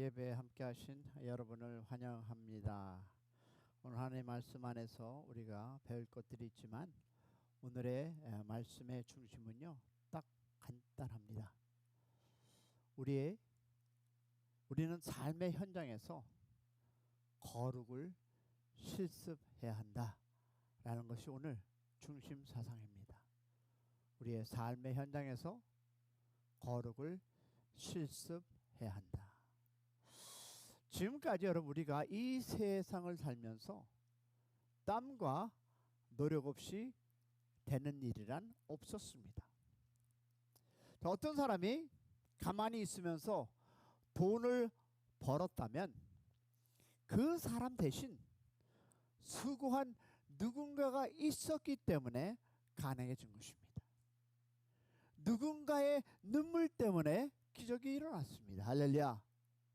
예배에 함께 하신 여러분을 환영합니다. 오늘 하나님의 말씀 안에서 우리가 배울 것들이 있지만 오늘의 말씀의 중심은요, 딱 간단합니다. 우리는 삶의 현장에서 거룩을 실습해야 한다라는 것이 오늘 중심 사상입니다. 우리의 삶의 현장에서 거룩을 실습해야 한다. 지금까지 여러분 우리가 이 세상을 살면서 땀과 노력 없이 되는 일이란 없었습니다. 어떤 사람이 가만히 있으면서 돈을 벌었다면 그 사람 대신 수고한 누군가가 있었기 때문에 가능해진 것입니다. 누군가의 눈물 때문에 기적이 일어났습니다. 할렐루야.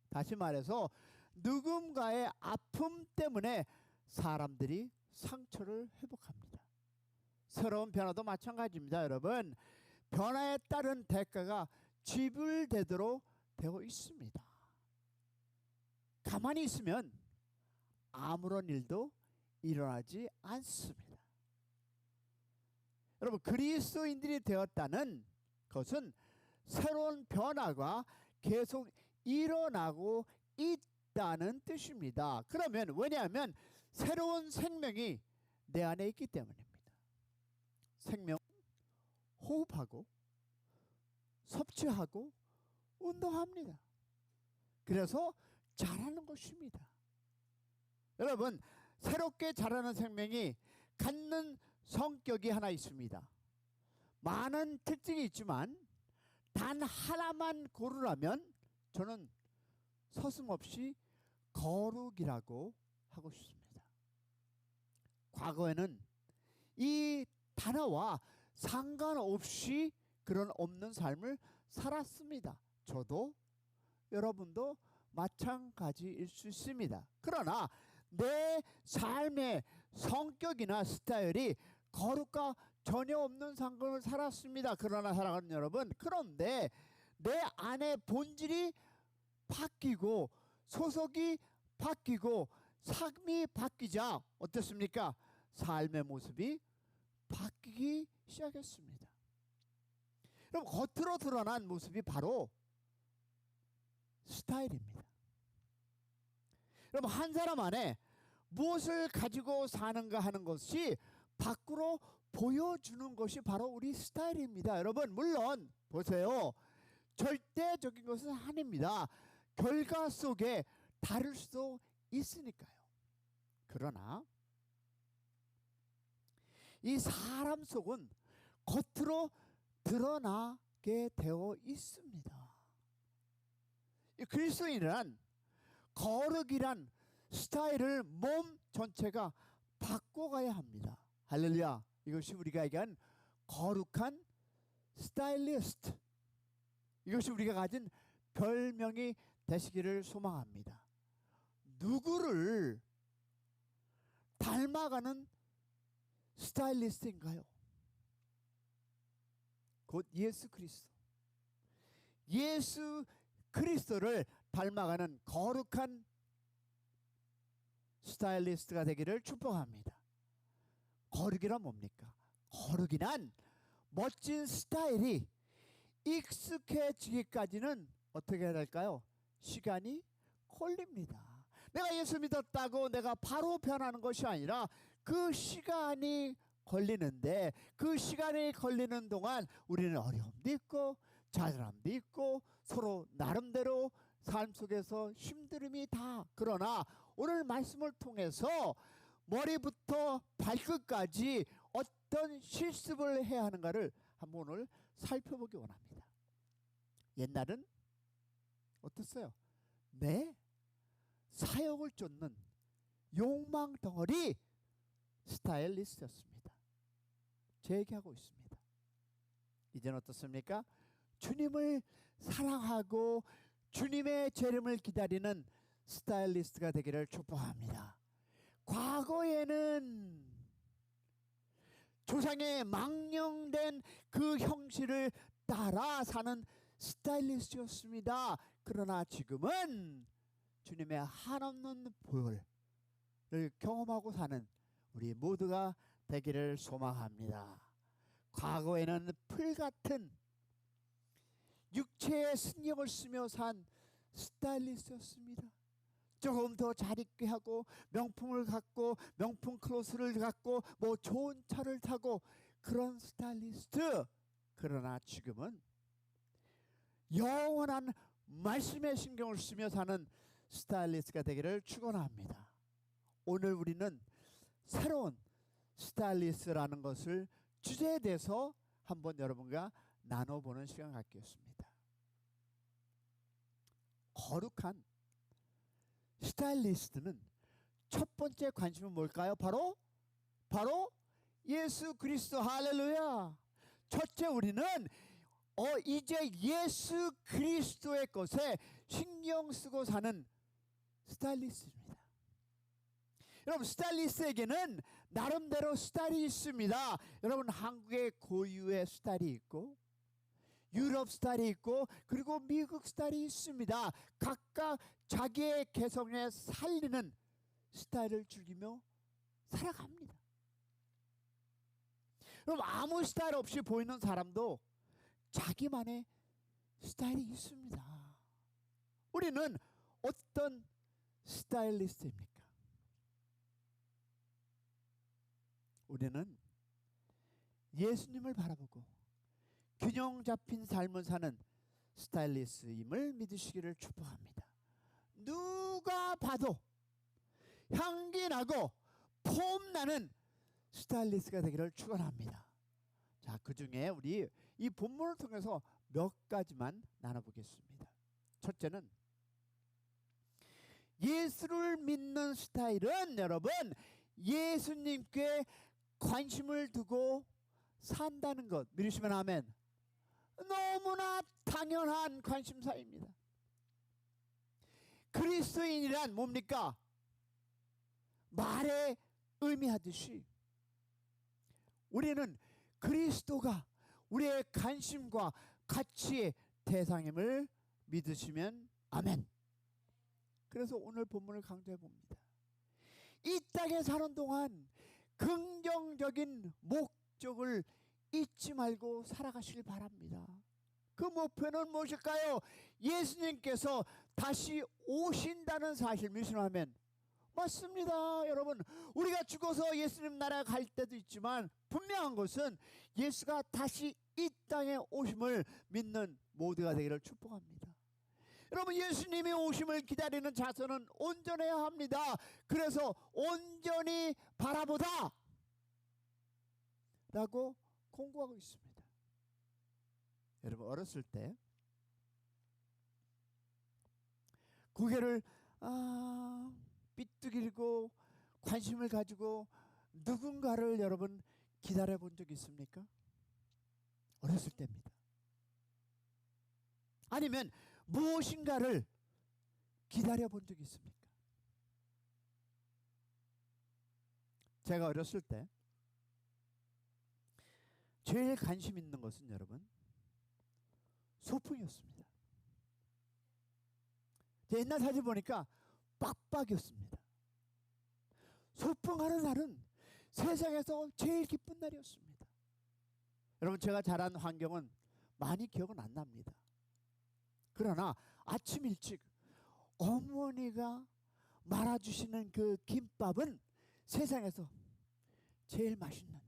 다시 말해서 누군가의 아픔 때문에 사람들이 상처를 회복합니다. 새로운 변화도 마찬가지입니다. 여러분, 변화에 따른 대가가 지불되도록 되어 있습니다. 가만히 있으면 아무런 일도 일어나지 않습니다. 여러분, 그리스도인들이 되었다는 것은 새로운 변화가 계속 일어나고 있다는 뜻입니다. 그러면 왜냐하면 새로운 생명이 내 안에 있기 때문입니다. 생명은 호흡하고 섭취하고 운동합니다. 그래서 자라는 것입니다. 여러분, 새롭게 자라는 생명이 갖는 성격이 하나 있습니다. 많은 특징이 있지만 단 하나만 고르라면 저는 서슴없이 거룩이라고 하고 싶습니다. 과거에는 이 단어와 상관없이 그런 없는 삶을 살았습니다. 저도 여러분도 마찬가지일 수 있습니다. 그러나 내 삶의 성격이나 스타일이 거룩과 전혀 없는 삶을 살았습니다. 그러나 사랑하는 여러분, 그런데 내 안의 본질이 바뀌고 소속이 바뀌고 삶이 바뀌자 어떻습니까? 삶의 모습이 바뀌기 시작했습니다. 그럼 겉으로 드러난 모습이 바로 스타일입니다. 여러분, 한 사람 안에 무엇을 가지고 사는가 하는 것이 밖으로 보여주는 것이 바로 우리 스타일입니다. 여러분, 물론 보세요. 절대적인 것은 아닙니다. 결과 속에 다를 수도 있으니까요. 그러나 이 사람 속은 겉으로 드러나게 되어 있습니다. 이 그리스도인이란 거룩이란 스타일을 몸 전체가 바꿔가야 합니다. 할렐루야. 이것이 우리가 얘기한 거룩한 스타일리스트, 이것이 우리가 가진 별명이 되시기를 소망합니다. 누구를 닮아가는 스타일리스트인가요? 곧 예수 그리스도. 예수 그리스도를 닮아가는 거룩한 스타일리스트가 되기를 축복합니다. 거룩이란 뭡니까? 거룩이란 멋진 스타일이 익숙해지기까지는 어떻게 해야 될까요? 시간이 걸립니다. 내가 예수 믿었다고 내가 바로 변하는 것이 아니라 그 시간이 걸리는데, 그 시간이 걸리는 동안 우리는 어려움도 있고 좌절함도 있고 서로 나름대로 삶 속에서 힘듦이 다. 그러나 오늘 말씀을 통해서 머리부터 발끝까지 어떤 실습을 해야 하는가를 한번 오늘 살펴보기 원합니다. 옛날은 어땠어요? 내 사역을 쫓는 욕망 덩어리 스타일리스트였습니다. 제 얘기하고 있습니다. 이제는 어떻습니까? 주님을 사랑하고 주님의 재림을 기다리는 스타일리스트가 되기를 축복합니다. 과거에는 조상의 망령된 그 형식을 따라 사는 스타일리스트였습니다. 그러나 지금은 주님의 한없는 보혈을 경험하고 사는 우리 모두가 되기를 소망합니다. 과거에는 풀같은 육체의 신경을 쓰며 산 스타일리스트였습니다. 조금 더 잘 입게 하고 명품을 갖고 명품 클로스를 갖고 뭐 좋은 차를 타고 그런 스타일리스트. 그러나 지금은 영원한 말씀에 신경을 쓰며 사는 스타일리스트가 되기를 축원합니다. 오늘 우리는 새로운 스타일리스트라는 것을 주제에 대해서 한번 여러분과 나눠보는 시간 갖겠습니다. 거룩한 스타일리스트는 첫 번째 관심은 뭘까요? 바로 예수 그리스도. 할렐루야. 첫째, 우리는 이제 예수 그리스도의 것에 신경 쓰고 사는 스타일리스트입니다. 여러분, 스타일리스트에게는 나름대로 스타일이 있습니다. 여러분, 한국의 고유의 스타일이 있고 유럽 스타일이 있고 그리고 미국 스타일이 있습니다. 각각 자기의 개성에 살리는 스타일을 즐기며 살아갑니다. 여러분, 아무 스타일 없이 보이는 사람도 자기만의 스타일이 있습니다. 우리는 어떤 스타일리스트입니까? 우리는 예수님을 바라보고 균형 잡힌 삶을 사는 스타일리스트임을 믿으시기를 축복합니다. 누가 봐도 향기 나고 폼 나는 스타일리스트가 되기를 축원합니다. 자, 그중에 우리 이 본문을 통해서 몇 가지만 나눠보겠습니다. 첫째는 예수를 믿는 스타일은 여러분 예수님께 관심을 두고 산다는 것. 믿으시면 아멘. 너무나 당연한 관심사입니다. 그리스도인이란 뭡니까? 말에 의미하듯이 우리는 그리스도가 우리의 관심과 가치의 대상임을 믿으시면 아멘. 그래서 오늘 본문을 강조해 봅니다. 이 땅에 사는 동안 긍정적인 목적을 잊지 말고 살아가시길 바랍니다. 그 목표는 무엇일까요? 예수님께서 다시 오신다는 사실. 믿으시면 맞습니다. 여러분, 우리가 죽어서 예수님 나라에 갈 때도 있지만 분명한 것은 예수가 다시 이 땅에 오심을 믿는 모두가 되기를 축복합니다. 여러분, 예수님이 오심을 기다리는 자세는 온전해야 합니다. 그래서 온전히 바라보다 라고 공부하고 있습니다. 여러분, 어렸을 때 고개를 삐뚤기고 관심을 가지고 누군가를 여러분 기다려 본 적 있습니까? 어렸을 때입니다. 아니면 무엇인가를 기다려 본 적이 있습니까? 제가 어렸을 때 제일 관심 있는 것은 여러분 소풍이었습니다. 제 옛날 사진 보니까 빡빡이었습니다. 소풍하는 날은 세상에서 제일 기쁜 날이었습니다. 여러분, 제가 자란 환경은 많이 기억은 안 납니다. 그러나 아침 일찍 어머니가 말아주시는 그 김밥은 세상에서 제일 맛있는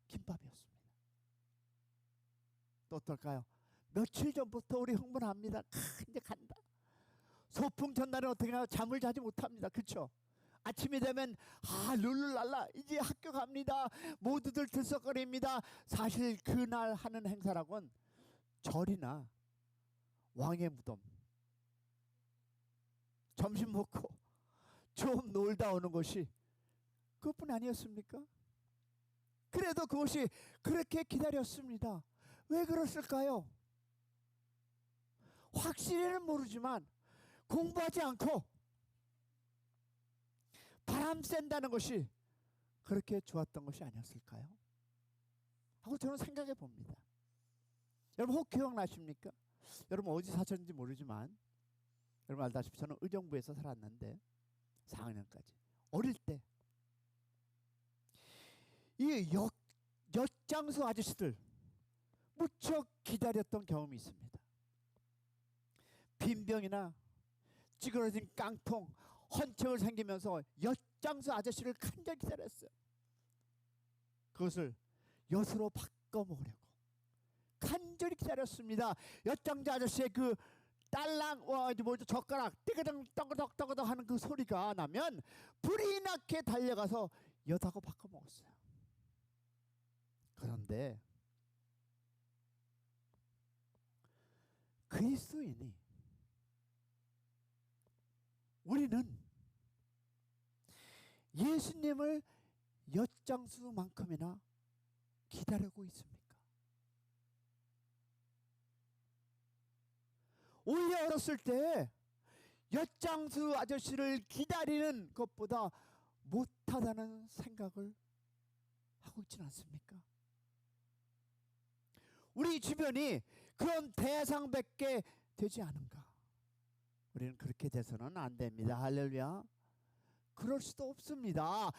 김밥이었습니다. 또 어떨까요? 며칠 전부터 우리 흥분합니다. 이제 간다. 소풍 전날에 어떻게 하나 잠을 자지 못합니다. 그렇죠? 아침이 되면 룰루랄라 이제 학교 갑니다. 모두들 들썩거립니다. 사실 그날 하는 행사라고는 절이나 왕의 무덤, 점심 먹고 좀 놀다 오는 것이 그것뿐 아니었습니까? 그래도 그것이 그렇게 기다렸습니다. 왜 그랬을까요? 확실히는 모르지만 공부하지 않고 바람 쐰다는 것이 그렇게 좋았던 것이 아니었을까요? 하고 저는 생각해 봅니다. 여러분, 혹 기억나십니까? 여러분 어디 사셨는지 모르지만 여러분 알다시피 저는 의정부에서 살았는데 4학년까지 어릴 때 이 엿장수 아저씨들 무척 기다렸던 경험이 있습니다. 빈병이나 찌그러진 깡통, 헌책을 생기면서 엿장수 아저씨를 간절히 기다렸어요. 그것을 엿으로 바꿔 먹으려고 간절히 기다렸습니다. 엿장수 아저씨의 그 딸랑 젓가락 띠그덩 떠그덕 하는 그 소리가 나면 불이 나게 달려가서 엿하고 바꿔 먹었어요. 그런데 그리스도인이 우리는 예수님을 엿장수만큼이나 기다리고 있습니까? 오히려 어렸을 때 엿장수 아저씨를 기다리는 것보다 못하다는 생각을 하고 있지는 않습니까? 우리 주변이 그런 대상밖에 되지 않은가? 우리는 그렇게 돼서는 안 됩니다. 할렐루야. 그럴 수도 없습니다.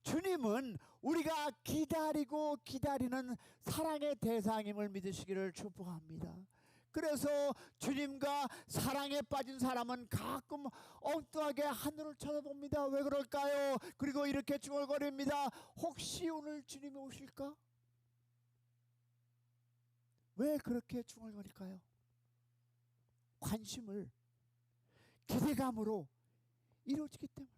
주님은 우리가 기다리고 기다리는 사랑의 대상임을 믿으시기를 축복합니다. 그래서 주님과 사랑에 빠진 사람은 가끔 엉뚱하게 하늘을 쳐다봅니다. 왜 그럴까요? 그리고 이렇게 중얼거립니다. 혹시 오늘 주님이 오실까? 왜 그렇게 중얼거릴까요? 관심을 기대감으로 이루어지기 때문입니다.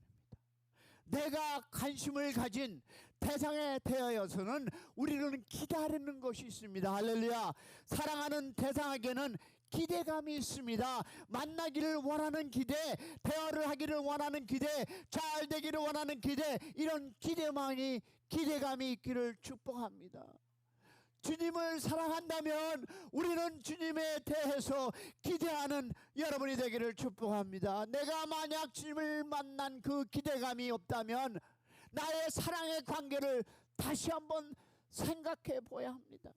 내가 관심을 가진 대상에 대하여서는 우리는 기다리는 것이 있습니다. 할렐루야. 사랑하는 대상에게는 기대감이 있습니다. 만나기를 원하는 기대, 대화를 하기를 원하는 기대, 잘 되기를 원하는 기대, 이런 기대감이 있기를 축복합니다. 주님을 사랑한다면 우리는 주님에 대해서 기대하는 여러분이 되기를 축복합니다. 내가 만약 주님을 만난 그 기대감이 없다면 나의 사랑의 관계를 다시 한번 생각해 보아야 합니다.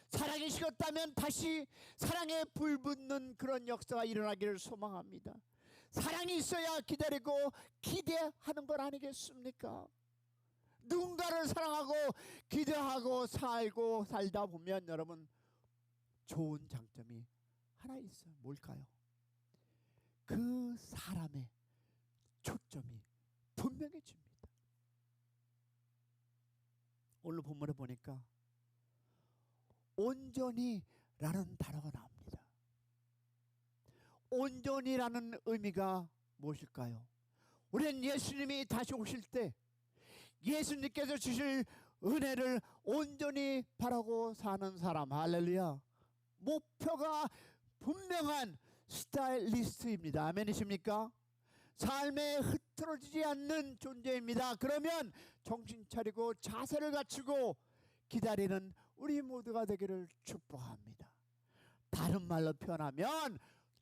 사랑이 식었다면 다시 사랑에 불붙는 그런 역사가 일어나기를 소망합니다. 사랑이 있어야 기다리고 기대하는 것 아니겠습니까? 누군가를 사랑하고 기대하고 살다 보면 여러분 좋은 장점이 하나 있어요. 뭘까요? 그 사람의 초점이 분명해집니다. 오늘 본문에 보니까 온전히라는 단어가 나옵니다. 온전히라는 의미가 무엇일까요? 우리는 예수님이 다시 오실 때 예수님께서 주실 은혜를 온전히 바라고 사는 사람. 할렐루야. 목표가 분명한 스타일리스트입니다. 아멘이십니까? 삶에 흐트러지지 않는 존재입니다. 그러면 정신 차리고 자세를 갖추고 기다리는 우리 모두가 되기를 축복합니다. 다른 말로 표현하면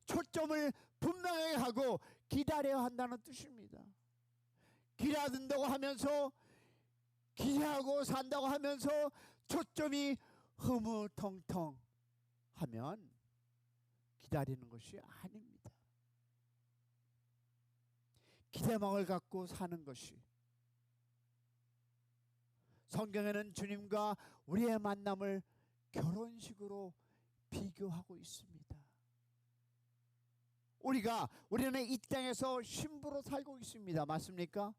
초점을 분명하게 하고 기다려야 한다는 뜻입니다. 기다린다고 하면서 기대하고 산다고 하면서 초점이 흐무텅텅 하면 기다리는 것이 아닙니다. 기대망을 갖고 사는 것이, 성경에는 주님과 우리의 만남을 결혼식으로 비교하고 있습니다. 우리는 이 땅에서 신부로 살고 있습니다. 맞습니까?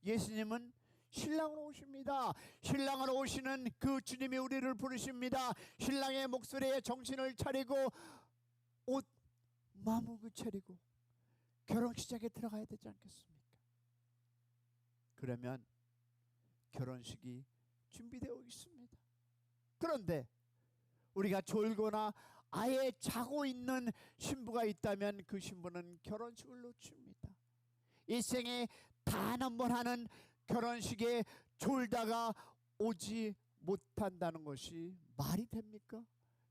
예수님은 신랑으로 오십니다. 신랑으로 오시는 그 주님이 우리를 부르십니다. 신랑의 목소리에 정신을 차리고 옷 마음을 차리고 결혼식장에 들어가야 되지 않겠습니까? 그러면 결혼식이 준비되어 있습니다. 그런데 우리가 졸거나 아예 자고 있는 신부가 있다면 그 신부는 결혼식을 놓칩니다. 일생에 단 한 번 하는 결혼식에 졸다가 오지 못한다는 것이 말이 됩니까?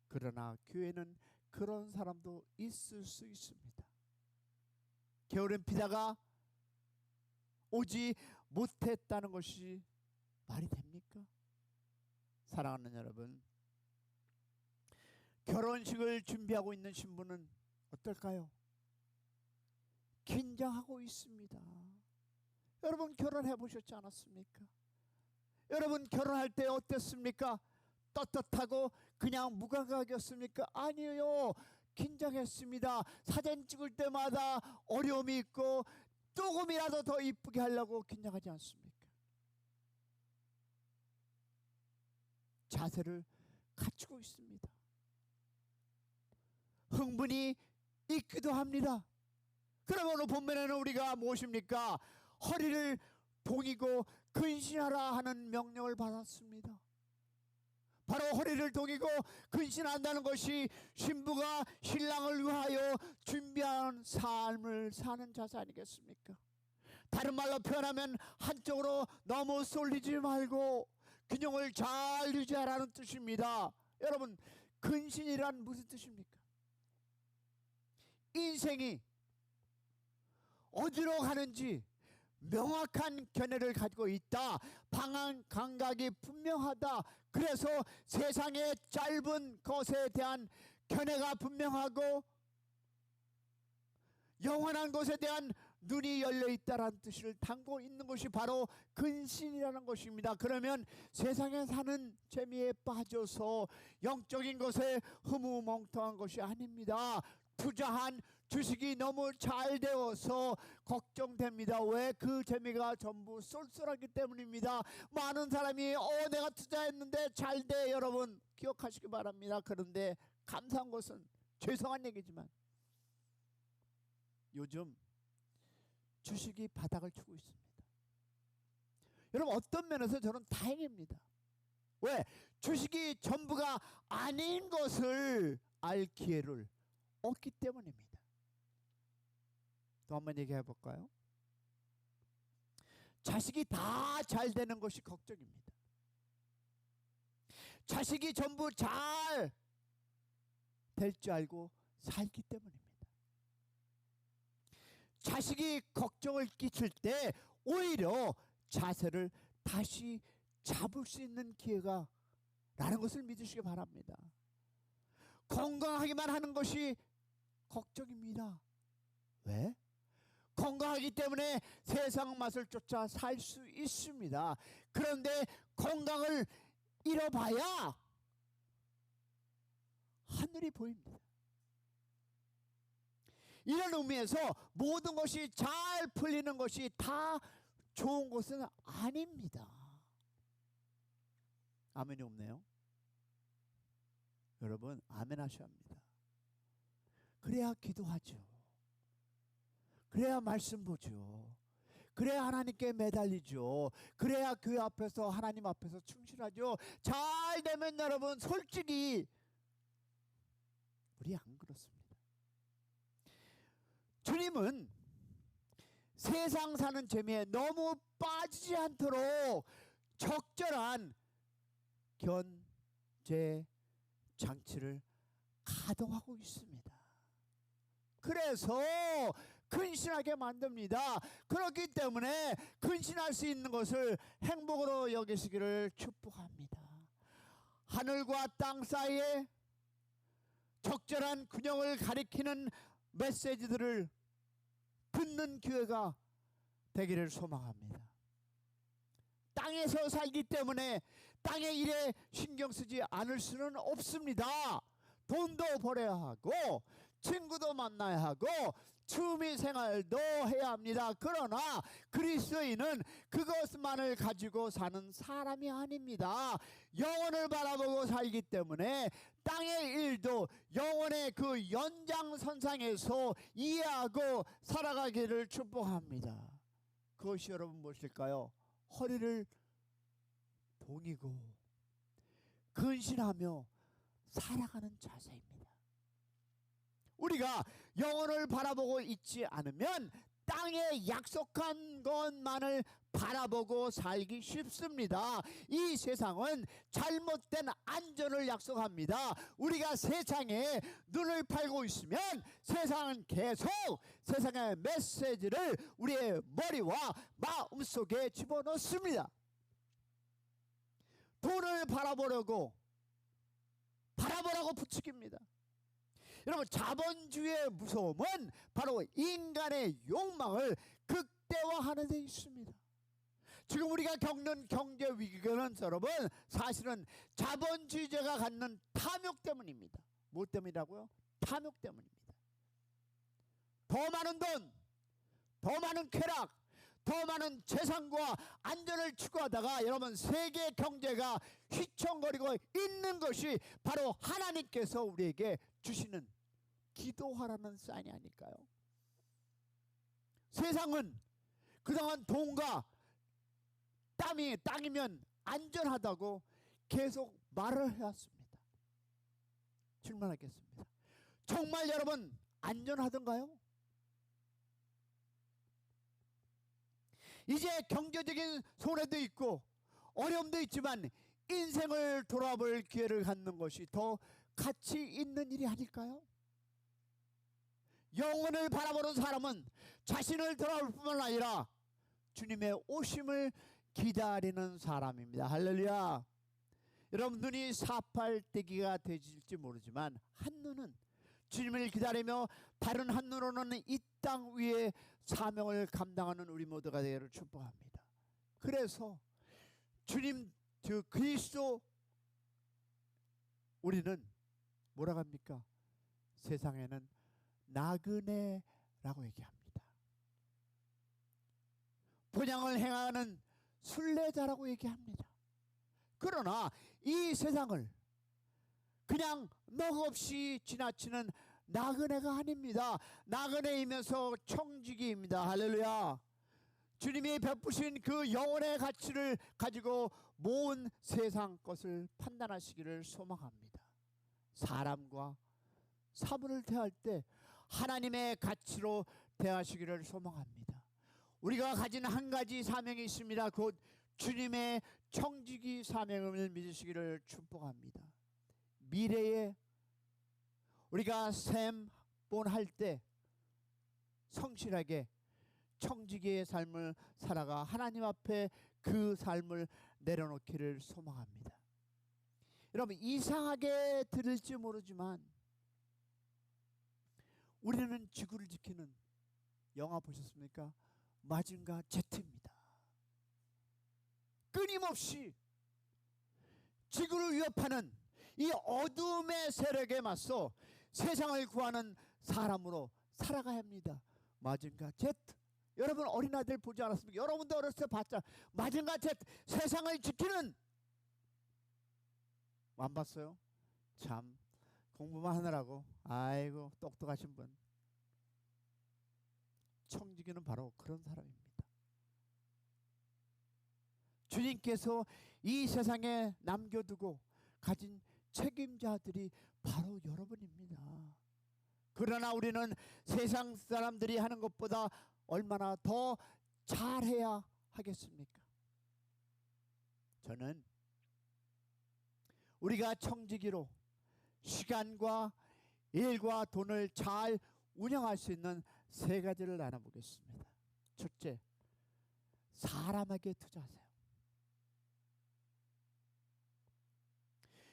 그러나 교회는 그런 사람도 있을 수 있습니다. 게으른 피다가 오지 못했다는 것이 말이 됩니까? 사랑하는 여러분, 결혼식을 준비하고 있는 신부는 어떨까요? 긴장하고 있습니다. 여러분 결혼해 보셨지 않았습니까? 여러분 결혼할 때 어땠습니까? 떳떳하고 그냥 무감각이었습니까? 아니에요. 긴장했습니다. 사진 찍을 때마다 어려움이 있고 조금이라도 더 이쁘게 하려고 긴장하지 않습니까? 자세를 갖추고 있습니다. 흥분이 있기도 합니다. 그러면 오늘 본문에는 우리가 무엇입니까? 허리를 동이고 근신하라 하는 명령을 받았습니다. 바로 허리를 동이고 근신한다는 것이 신부가 신랑을 위하여 준비한 삶을 사는 자세 아니겠습니까? 다른 말로 표현하면 한쪽으로 너무 쏠리지 말고 균형을 잘 유지하라는 뜻입니다. 여러분, 근신이란 무슨 뜻입니까? 인생이 어디로 가는지 명확한 견해를 가지고 있다. 방향 감각이 분명하다. 그래서 세상의 짧은 것에 대한 견해가 분명하고 영원한 것에 대한 눈이 열려 있다라는 뜻을 담고 있는 것이 바로 근신이라는 것입니다. 그러면 세상에 사는 재미에 빠져서 영적인 것에 흐무멍텅한 것이 아닙니다. 투자한 주식이 너무 잘 되어서 걱정됩니다. 왜? 그 재미가 전부 쏠쏠하기 때문입니다. 많은 사람이 내가 투자했는데 잘 돼. 여러분 기억하시기 바랍니다. 그런데 감사한 것은 죄송한 얘기지만 요즘 주식이 바닥을 치고 있습니다. 여러분 어떤 면에서 저는 다행입니다. 왜? 주식이 전부가 아닌 것을 알 기회를 얻기 때문입니다. 또 한번 얘기해 볼까요? 자식이 다 잘 되는 것이 걱정입니다. 자식이 전부 잘 될 줄 알고 살기 때문입니다. 자식이 걱정을 끼칠 때 오히려 자세를 다시 잡을 수 있는 기회가 라는 것을 믿으시기 바랍니다. 건강하기만 하는 것이 걱정입니다. 왜? 건강하기 때문에 세상 맛을 쫓아 살 수 있습니다. 그런데 건강을 잃어봐야 하늘이 보입니다. 이런 의미에서 모든 것이 잘 풀리는 것이 다 좋은 것은 아닙니다. 아멘이 없네요. 여러분 아멘 하셔야 합니다. 그래야 기도하죠. 그래야 말씀 보죠. 그래야 하나님께 매달리죠. 그래야 교회 앞에서 하나님 앞에서 충실하죠. 잘 되면 여러분 솔직히 우리 안 그렇습니다. 주님은 세상 사는 재미에 너무 빠지지 않도록 적절한 견제 장치를 가동하고 있습니다. 그래서 근신하게 만듭니다. 그렇기 때문에 근신할 수 있는 것을 행복으로 여기시기를 축복합니다. 하늘과 땅 사이에 적절한 균형을 가리키는 메시지들을 듣는 기회가 되기를 소망합니다. 땅에서 살기 때문에 땅의 일에 신경 쓰지 않을 수는 없습니다. 돈도 벌어야 하고 친구도 만나야 하고 취미 생활도 해야 합니다. 그러나 그리스도인은 그것만을 가지고 사는 사람이 아닙니다. 영혼을 바라보고 살기 때문에 땅의 일도 영혼의 그 연장선상에서 이해하고 살아가기를 축복합니다. 그것이 여러분 무엇일까요? 허리를 동이고 근신하며 살아가는 자세입니다. 우리가 영혼을 바라보고 있지 않으면 땅에 약속한 것만을 바라보고 살기 쉽습니다. 이 세상은 잘못된 안전을 약속합니다. 우리가 세상에 눈을 팔고 있으면 세상은 계속 세상의 메시지를 우리의 머리와 마음속에 집어넣습니다. 돈을 바라보라고 부추깁니다. 여러분, 자본주의의 무서움은 바로 인간의 욕망을 극대화하는 데 있습니다. 지금 우리가 겪는 경제 위기는 여러분 사실은 자본주의자가 갖는 탐욕 때문입니다. 뭐 때문이라고요? 탐욕 때문입니다. 더 많은 돈, 더 많은 쾌락, 더 많은 재산과 안전을 추구하다가 여러분 세계 경제가 휘청거리고 있는 것이 바로 하나님께서 우리에게 주시는 기도하라는 사인이 아닐까요? 세상은 그동안 돈과 땅이면 안전하다고 계속 말을 해왔습니다. 질문하겠습니다. 정말 여러분 안전하던가요? 이제 경제적인 손해도 있고 어려움도 있지만 인생을 돌아볼 기회를 갖는 것이 더 가치 있는 일이 아닐까요? 영혼을 바라보는 사람은 자신을 돌아볼 뿐만 아니라 주님의 오심을 기다리는 사람입니다. 할렐루야. 여러분, 눈이 사팔대기가 되질지 모르지만 한눈은 주님을 기다리며 다른 한눈으로는 이 땅 위에 사명을 감당하는 우리 모두가 되기를 축복합니다. 그래서 주님 저 그리스도 우리는 뭐라고 합니까? 세상에는 나그네라고 얘기합니다. 본향을 행하는 순례자라고 얘기합니다. 그러나 이 세상을 그냥 넋 없이 지나치는 나그네가 아닙니다. 나그네이면서 청지기입니다. 할렐루야. 주님이 베푸신 그 영혼의 가치를 가지고 모은 세상 것을 판단하시기를 소망합니다. 사람과 사물을 대할 때 하나님의 가치로 대하시기를 소망합니다. 우리가 가진 한 가지 사명이 있습니다. 곧 주님의 청지기 사명을 믿으시기를 축복합니다. 미래에 우리가 샘본할 때 성실하게 청지기의 삶을 살아가 하나님 앞에 그 삶을 내려놓기를 소망합니다. 여러분, 이상하게 들을지 모르지만 우리는 지구를 지키는, 영화 보셨습니까? 마징가 Z입니다. 끊임없이 지구를 위협하는 이 어둠의 세력에 맞서 세상을 구하는 사람으로 살아가야 합니다. 마징가 Z. 여러분 어린아이들 보지 않았습니까? 여러분도 어렸을 때 봤잖아요. 마징가 Z, 세상을 지키는. 안 봤어요? 참 공부만 하느라고. 아이고 똑똑하신 분. 청지기는 바로 그런 사람입니다. 주님께서 이 세상에 남겨두고 가진 책임자들이 바로 여러분입니다. 그러나 우리는 세상 사람들이 하는 것보다 얼마나 더 잘해야 하겠습니까? 저는 우리가 청지기로 시간과 일과 돈을 잘 운영할 수 있는 세 가지를 나눠보겠습니다. 첫째, 사람에게 투자하세요.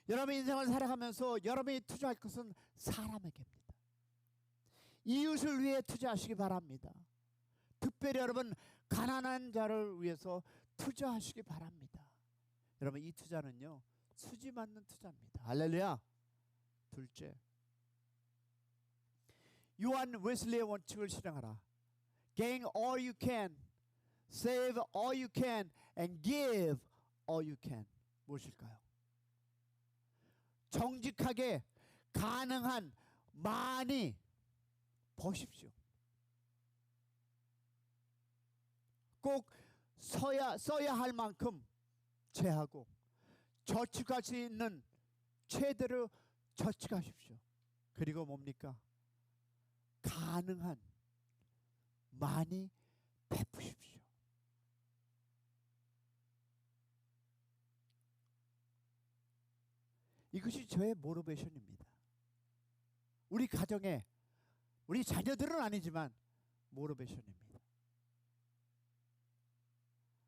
여러분 인생을 살아가면서 여러분이 투자할 것은 사람에게입니다. 이웃을 위해 투자하시기 바랍니다. 특별히 여러분 가난한 자를 위해서 투자하시기 바랍니다. 여러분 이 투자는요 수지 맞는 투자입니다. 할렐루야. 둘째, 요한 웨슬리의 원칙을 실행하라. Gain all you can, save all you can, and give all you can. 무엇일까요? 정직하게 가능한 많이 버십시오. 꼭 써야 할 만큼 제하고 저축할 수 있는 최대로 저축하십시오. 그리고 뭡니까? 가능한 많이 베푸십시오. 이것이 저의 모티베이션입니다. 우리 가정에 우리 자녀들은 아니지만 모티베이션입니다.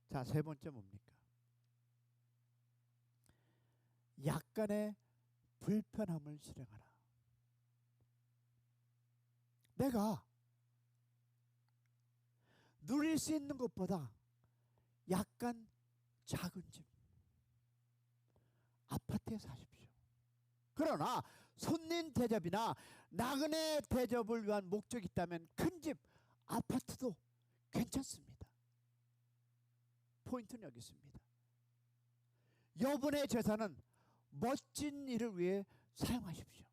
자, 세 번째 뭡니까? 약간의 불편함을 실행하라. 내가 누릴 수 있는 것보다 약간 작은 집, 아파트에 사십시오. 그러나 손님 대접이나 나그네 대접을 위한 목적이 있다면 큰 집, 아파트도 괜찮습니다. 포인트는 여기 있습니다. 여분의 재산은 멋진 일을 위해 사용하십시오.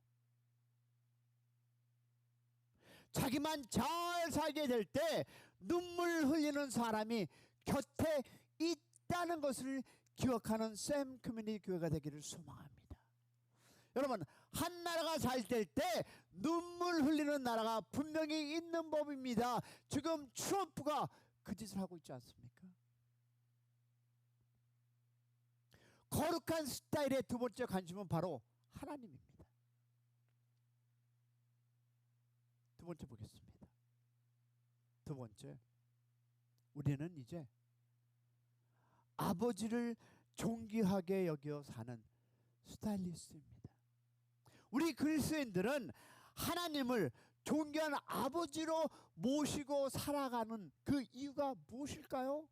자기만 잘 살게 될 때 눈물 흘리는 사람이 곁에 있다는 것을 기억하는 샘 커뮤니티 교회가 되기를 소망합니다. 여러분, 한 나라가 잘 될 때 눈물 흘리는 나라가 분명히 있는 법입니다. 지금 트럼프가 그 짓을 하고 있지 않습니까? 거룩한 스타일의 두 번째 관심은 바로 하나님입니다. 두 번째 보겠습니다. 두 번째, 우리는 이제 아버지를 존귀하게 여겨 사는 스타일리스트입니다. 우리 그리스도인들은 하나님을 존귀한 아버지로 모시고 살아가는 그 이유가 무엇일까요?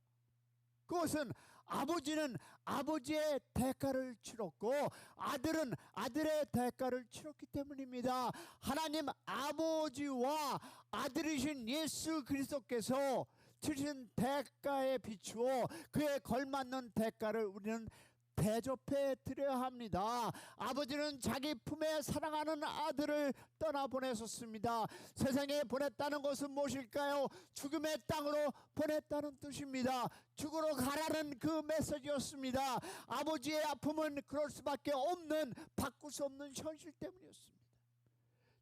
그것은 아버지는 아버지의 대가를 치렀고 아들은 아들의 대가를 치렀기 때문입니다. 하나님 아버지와 아들이신 예수 그리스도께서 치르신 대가에 비추어 그에 걸맞는 대가를 우리는 대접해 드려야 합니다. 아버지는 자기 품에 사랑하는 아들을 떠나보내셨습니다. 세상에 보냈다는 것은 무엇일까요? 죽음의 땅으로 보냈다는 뜻입니다. 죽으러 가라는 그 메시지였습니다. 아버지의 아픔은 그럴 수밖에 없는, 바꿀 수 없는 현실 때문이었습니다.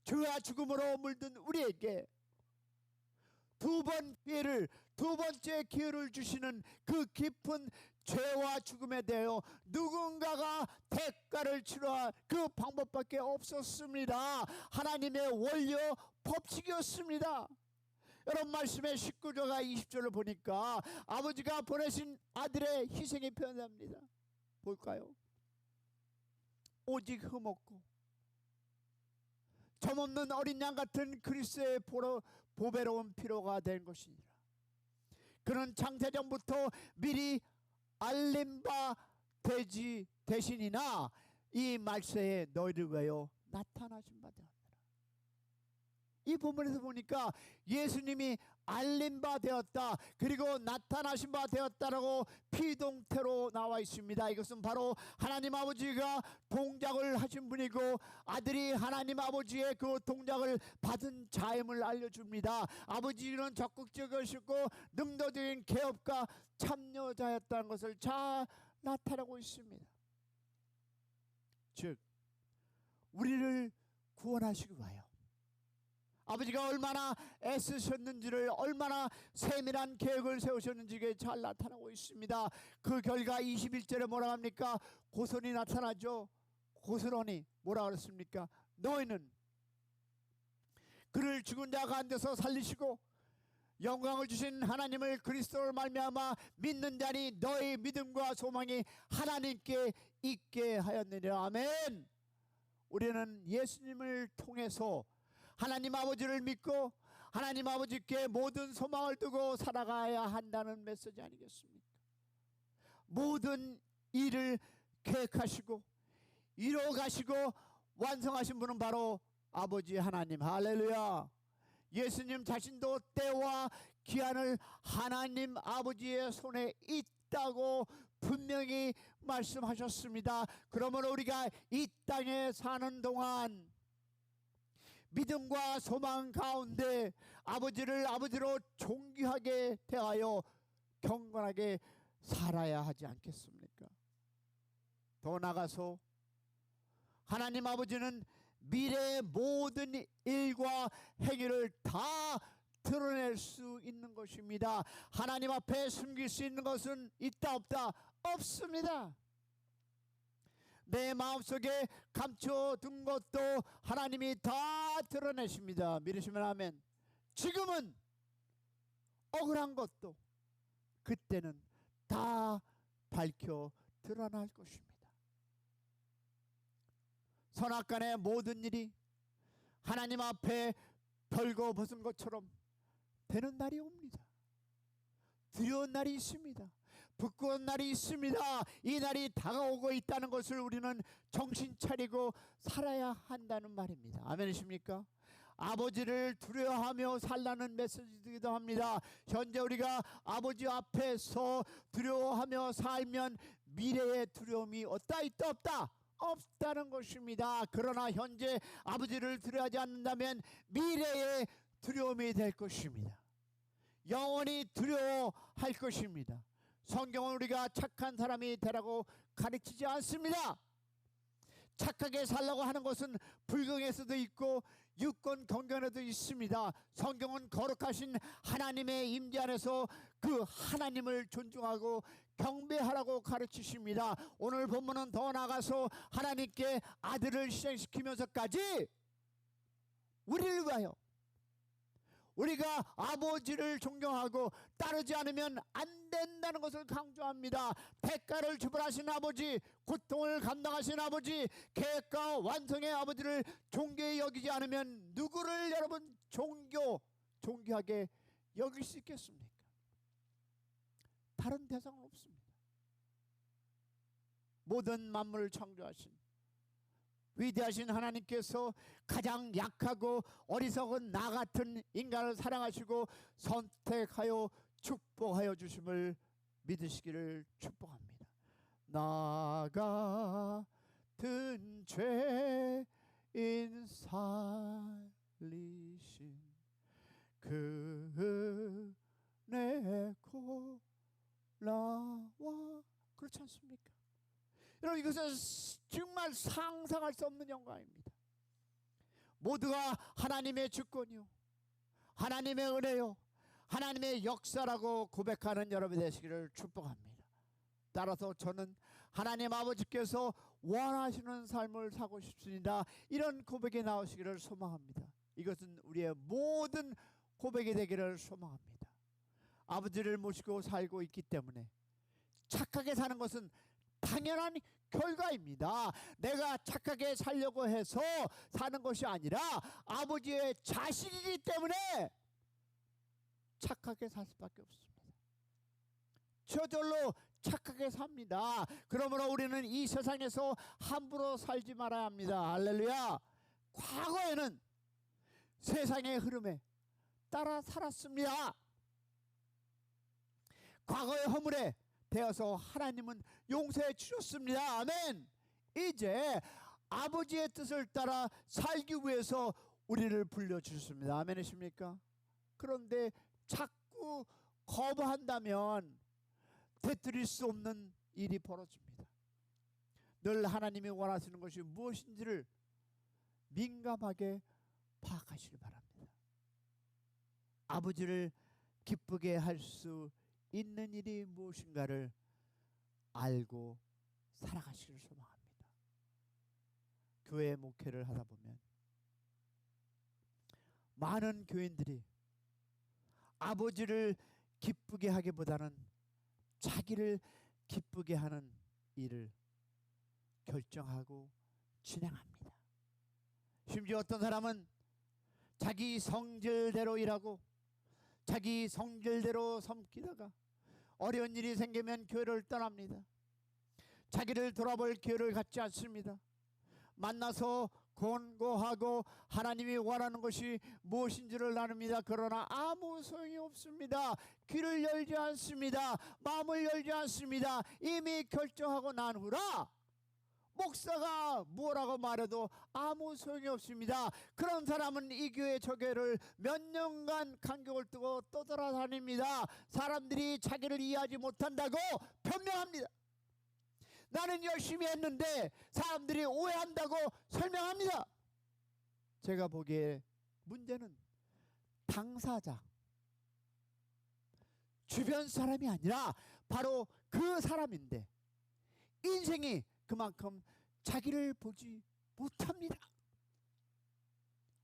죄와 죽음으로 물든 우리에게 두 번째 기회를 주시는 그 깊은 죄와 죽음에 대하여 누군가가 대가를 치러야 그 방법밖에 없었습니다. 하나님의 원료 법칙이었습니다. 여러분, 말씀의 19절과 20절을 보니까 아버지가 보내신 아들의 희생이 표현됩니다. 볼까요? 오직 흠없고 점없는 어린 양 같은 그리스도의 보배로운 피로가 된 것이니라. 그는 창세전부터 미리 알림 바 되지 대신이나 이 말세에 너희를 위하여 나타나신 바 되었느라. 이 본문에서 보니까 예수님이 알림 바 되었다, 그리고 나타나신 바 되었다라고 피동태로 나와 있습니다. 이것은 바로 하나님 아버지가 동작을 하신 분이고 아들이 하나님 아버지의 그 동작을 받은 자임을 알려줍니다. 아버지는 적극적이시고 능동적인 개업가 참여자였다는 것을 잘 나타내고 있습니다. 즉 우리를 구원하시기 위하여 아버지가 얼마나 애쓰셨는지를, 얼마나 세밀한 계획을 세우셨는지가 잘 나타나고 있습니다. 그 결과 21절에 뭐라 합니까? 고스란히 나타나죠. 고스란히 뭐라 그랬습니까? 너희는 그를 죽은 자 가운데서 살리시고 영광을 주신 하나님을 그리스도를 말미암아 믿는 자니 너희 믿음과 소망이 하나님께 있게 하였느니라. 아멘. 우리는 예수님을 통해서 하나님 아버지를 믿고 하나님 아버지께 모든 소망을 두고 살아가야 한다는 메시지 아니겠습니까? 모든 일을 계획하시고 이뤄가시고 완성하신 분은 바로 아버지 하나님. 할렐루야. 예수님 자신도 때와 기한을 하나님 아버지의 손에 있다고 분명히 말씀하셨습니다. 그러므로 우리가 이 땅에 사는 동안 믿음과 소망 가운데 아버지를 아버지로 존귀하게 대하여 경건하게 살아야 하지 않겠습니까? 더 나아가서 하나님 아버지는 미래의 모든 일과 행위를 다 드러낼 수 있는 것입니다. 하나님 앞에 숨길 수 있는 것은 있다 없다? 없습니다. 내 마음속에 감춰둔 것도 하나님이 다 드러내십니다. 믿으시면 아멘. 지금은 억울한 것도 그때는 다 밝혀 드러날 것입니다. 선악간의 모든 일이 하나님 앞에 벌거벗은 것처럼 되는 날이 옵니다. 두려운 날이 있습니다. 부끄러운 날이 있습니다. 이 날이 다가오고 있다는 것을 우리는 정신 차리고 살아야 한다는 말입니다. 아멘이십니까? 아버지를 두려워하며 살라는 메시지이기도 합니다. 현재 우리가 아버지 앞에서 두려워하며 살면 미래의 두려움이 있다 없다? 없다는 것입니다. 그러나 현재 아버지를 두려워하지 않는다면 미래의 두려움이 될 것입니다. 영원히 두려워할 것입니다. 성경은 우리가 착한 사람이 되라고 가르치지 않습니다. 착하게 살라고 하는 것은 불경에서도 있고 유권 경전에도 있습니다. 성경은 거룩하신 하나님의 임재 안에서 그 하나님을 존중하고 경배하라고 가르치십니다. 오늘 본문은 더 나아가서 하나님께 아들을 희생시키면서까지 우리를 위하여 우리가 아버지를 존경하고 따르지 않으면 안 된다는 것을 강조합니다. 대가를 지불하신 아버지, 고통을 감당하신 아버지, 계획과 완성의 아버지를 존귀히 여기지 않으면 누구를 여러분 존귀하게 여길 수 있겠습니까? 다른 대상은 없습니다. 모든 만물을 창조하신 위대하신 하나님께서 가장 약하고 어리석은 나 같은 인간을 사랑하시고 선택하여 축복하여 주심을 믿으시기를 축복합니다. 나 같은 죄인 살리신 그 내 골라와 그렇지 않습니까? 여러분 이것은 정말 상상할 수 없는 영광입니다. 모두가 하나님의 주권이요 하나님의 은혜요 하나님의 역사라고 고백하는 여러분이 되시기를 축복합니다. 따라서 저는 하나님 아버지께서 원하시는 삶을 살고 싶습니다. 이런 고백이 나오시기를 소망합니다. 이것은 우리의 모든 고백이 되기를 소망합니다. 아버지를 모시고 살고 있기 때문에 착하게 사는 것은 당연한 결과입니다. 내가 착하게 살려고 해서 사는 것이 아니라 아버지의 자식이기 때문에 착하게 살 수밖에 없습니다. 저절로 착하게 삽니다. 그러므로 우리는 이 세상에서 함부로 살지 말아야 합니다. 할렐루야. 과거에는 세상의 흐름에 따라 살았습니다. 과거의 허물에 되어서 하나님은 용서해 주셨습니다. 아멘. 이제 아버지의 뜻을 따라 살기 위해서 우리를 불러주셨습니다. 아멘이십니까? 그런데 자꾸 거부한다면 되돌릴 수 없는 일이 벌어집니다. 늘 하나님이 원하시는 것이 무엇인지를 민감하게 파악하시기 바랍니다. 아버지를 기쁘게 할 수 있는 일이 무엇인가를 알고 살아가시기를 소망합니다. 교회 목회를 하다 보면 많은 교인들이 아버지를 기쁘게 하기보다는 자기를 기쁘게 하는 일을 결정하고 진행합니다. 심지어 어떤 사람은 자기 성질대로 일하고 자기 성질대로 섬기다가 어려운 일이 생기면 교회를 떠납니다. 자기를 돌아볼 기회를 갖지 않습니다. 만나서 권고하고 하나님이 원하는 것이 무엇인지를 나눕니다. 그러나 아무 소용이 없습니다. 귀를 열지 않습니다. 마음을 열지 않습니다. 이미 결정하고 난 후라 목사가 뭐라고 말해도 아무 소용이 없습니다. 그런 사람은 이 교회 저 교회를 몇 년간 간격을 두고 떠돌아다닙니다. 사람들이 자기를 이해하지 못한다고 변명합니다. 나는 열심히 했는데 사람들이 오해한다고 설명합니다. 제가 보기에 문제는 당사자, 주변 사람이 아니라 바로 그 사람인데 인생이 그만큼 자기를 보지 못합니다.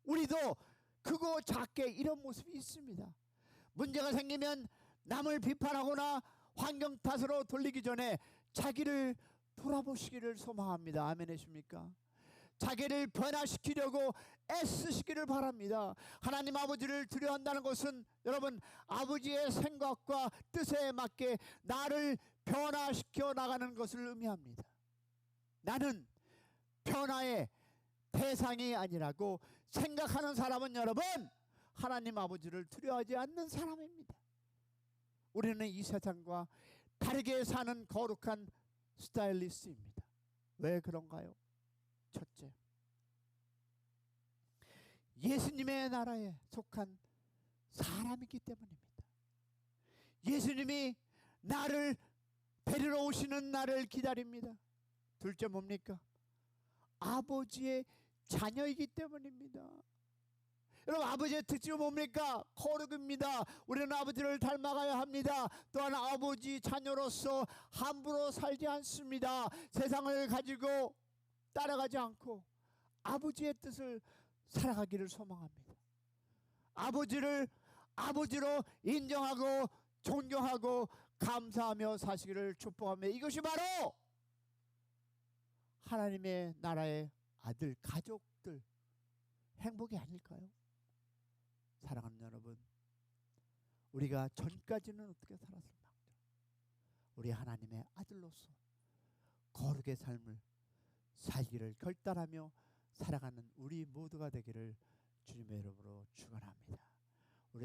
우리도 크고 작게 이런 모습이 있습니다. 문제가 생기면 남을 비판하거나 환경 탓으로 돌리기 전에 자기를 돌아보시기를 소망합니다. 아멘이십니까? 자기를 변화시키려고 애쓰시기를 바랍니다. 하나님 아버지를 두려워한다는 것은 여러분 아버지의 생각과 뜻에 맞게 나를 변화시켜 나가는 것을 의미합니다. 나는 변화의 대상이 아니라고 생각하는 사람은 여러분 하나님 아버지를 두려워하지 않는 사람입니다. 우리는 이 세상과 다르게 사는 거룩한 스타일리스트입니다. 왜 그런가요? 첫째, 예수님의 나라에 속한 사람이기 때문입니다. 예수님이 나를 데리러 오시는 날을 기다립니다. 둘째 뭡니까? 아버지의 자녀이기 때문입니다. 여러분 아버지의 특징은 뭡니까? 거룩입니다. 우리는 아버지를 닮아가야 합니다. 또한 아버지 자녀로서 함부로 살지 않습니다. 세상을 가지고 따라가지 않고 아버지의 뜻을 살아가기를 소망합니다. 아버지를 아버지로 인정하고 존경하고 감사하며 사시기를 축복하며 이것이 바로 하나님의 나라의 아들, 가족들 행복이 아닐까요? 사랑하는 여러분, 우리가 전까지는 어떻게 살았을까? 우리 하나님의 아들로서 거룩의 삶을 살기를 결단하며 살아가는 우리 모두가 되기를 주님의 이름으로 축원합니다.